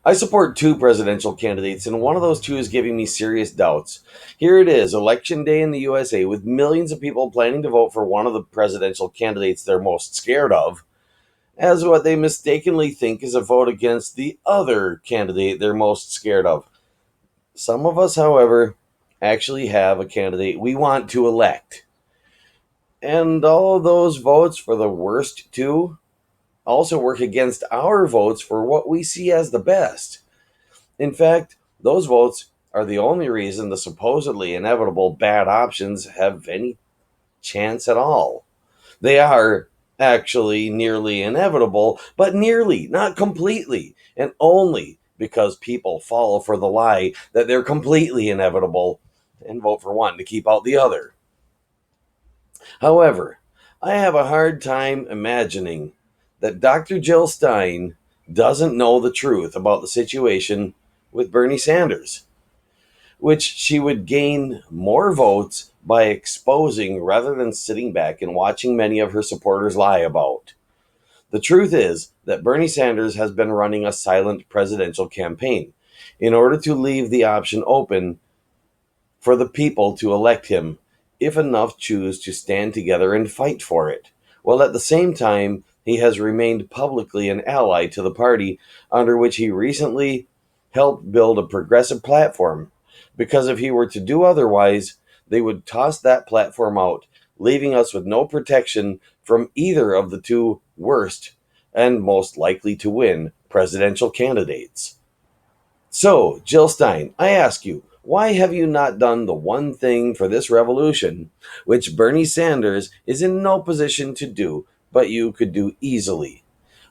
I support two presidential candidates, and one of those two is giving me serious doubts. Here it is, election day in the USA, with millions of people planning to vote for one of the presidential candidates they're most scared of, as what they mistakenly think is a vote against the other candidate they're most scared of. Some of us, however, actually have a candidate we want to elect. And all of those votes for the worst two also work against our votes for what we see as the best. In fact, those votes are the only reason the supposedly inevitable bad options have any chance at all. They are actually nearly inevitable, but nearly, not completely, and only because people fall for the lie that they're completely inevitable and vote for one to keep out the other. However, I have a hard time imagining that Dr. Jill Stein doesn't know the truth about the situation with Bernie Sanders, which she would gain more votes by exposing rather than sitting back and watching many of her supporters lie about. The truth is that Bernie Sanders has been running a silent presidential campaign in order to leave the option open for the people to elect him if enough choose to stand together and fight for it, while at the same time he has remained publicly an ally to the party under which he recently helped build a progressive platform. Because if he were to do otherwise, they would toss that platform out, leaving us with no protection from either of the two worst and most likely to win presidential candidates. So, Jill Stein, I ask you, why have you not done the one thing for this revolution, which Bernie Sanders is in no position to do, but you could do easily?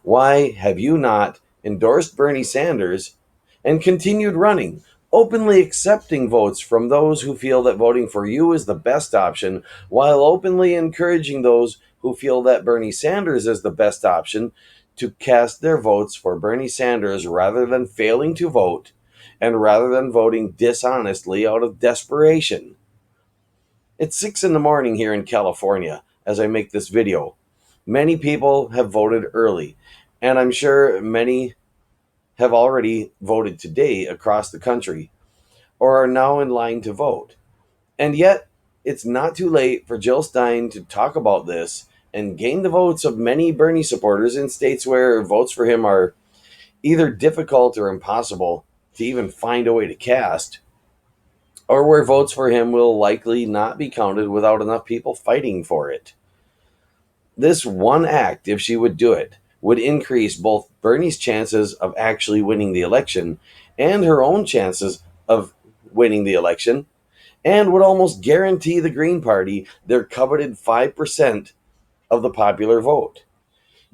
Why have you not endorsed Bernie Sanders and continued running, openly accepting votes from those who feel that voting for you is the best option, while openly encouraging those who feel that Bernie Sanders is the best option to cast their votes for Bernie Sanders rather than failing to vote and rather than voting dishonestly out of desperation? It's 6 in the morning here in California as I make this video. Many people have voted early, and I'm sure many have already voted today across the country or are now in line to vote. And yet, it's not too late for Jill Stein to talk about this and gain the votes of many Bernie supporters in states where votes for him are either difficult or impossible to even find a way to cast, or where votes for him will likely not be counted without enough people fighting for it. This one act, if she would do it, would increase both Bernie's chances of actually winning the election and her own chances of winning the election, and would almost guarantee the Green Party their coveted 5% of the popular vote,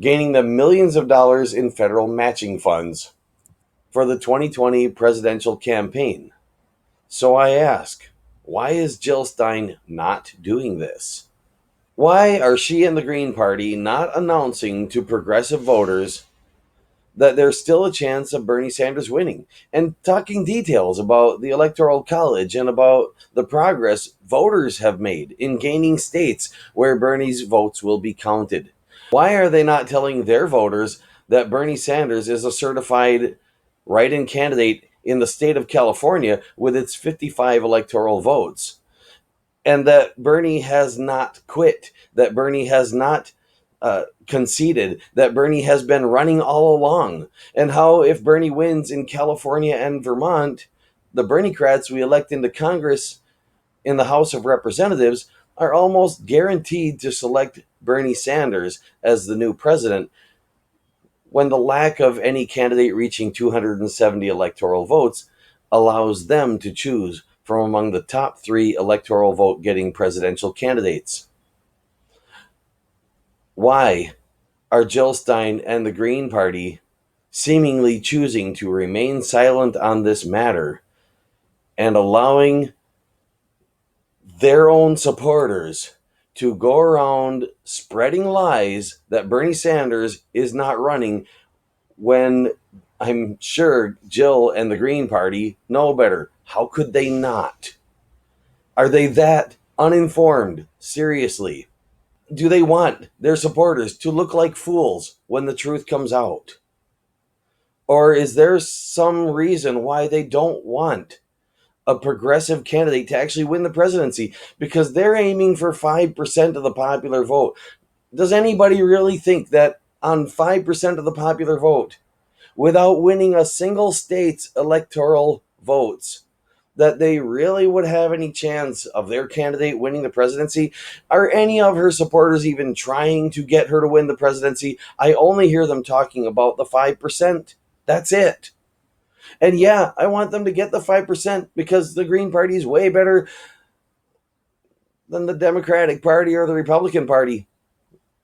gaining them millions of dollars in federal matching funds for the 2020 presidential campaign. So I ask, why is Jill Stein not doing this? Why are she and the Green Party not announcing to progressive voters that there's still a chance of Bernie Sanders winning and talking details about the Electoral College and about the progress voters have made in gaining states where Bernie's votes will be counted? Why are they not telling their voters that Bernie Sanders is a certified write in candidate in the state of California with its 55 electoral votes? And that Bernie has not quit, that Bernie has not conceded, that Bernie has been running all along, and how if Bernie wins in California and Vermont, the Berniecrats we elect into Congress in the House of Representatives are almost guaranteed to select Bernie Sanders as the new president when the lack of any candidate reaching 270 electoral votes allows them to choose from among the top three electoral vote getting presidential candidates. Why are Jill Stein and the Green Party seemingly choosing to remain silent on this matter and allowing their own supporters to go around spreading lies that Bernie Sanders is not running when I'm sure Jill and the Green Party know better? How could they not? Are they that uninformed? Seriously. Do they want their supporters to look like fools when the truth comes out? Or is there some reason why they don't want a progressive candidate to actually win the presidency? Because they're aiming for 5% of the popular vote. Does anybody really think that on 5% of the popular vote, without winning a single state's electoral votes, that they really would have any chance of their candidate winning the presidency? Are any of her supporters even trying to get her to win the presidency? I only hear them talking about the 5%. That's it. And yeah, I want them to get the 5% because the Green Party is way better than the Democratic Party or the Republican Party.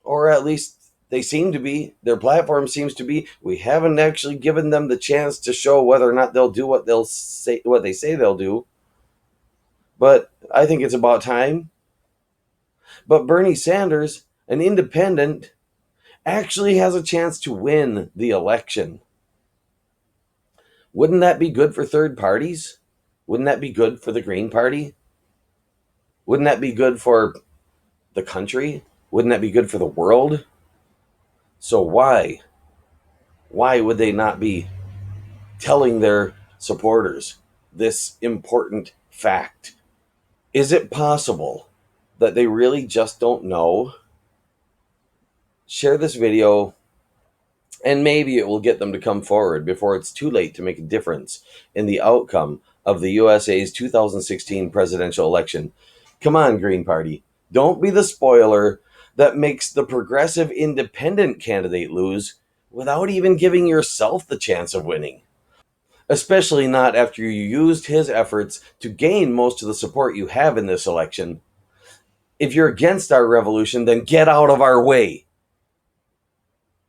Or at least they seem to be. Their platform seems to be. We haven't actually given them the chance to show whether or not they'll do what they say they'll do. But I think it's about time. But Bernie Sanders, an independent, actually has a chance to win the election. Wouldn't that be good for third parties? Wouldn't that be good for the Green Party? Wouldn't that be good for the country? Wouldn't that be good for the world? So why would they not be telling their supporters this important fact? Is it possible that they really just don't know? Share this video and maybe it will get them to come forward before it's too late to make a difference in the outcome of the USA's 2016 presidential election. Come on, Green Party. Don't be the spoiler that makes the progressive independent candidate lose without even giving yourself the chance of winning. Especially not after you used his efforts to gain most of the support you have in this election. If you're against our revolution, then get out of our way.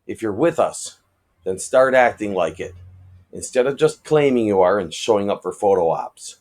If you're with us, then start acting like it, instead of just claiming you are and showing up for photo ops.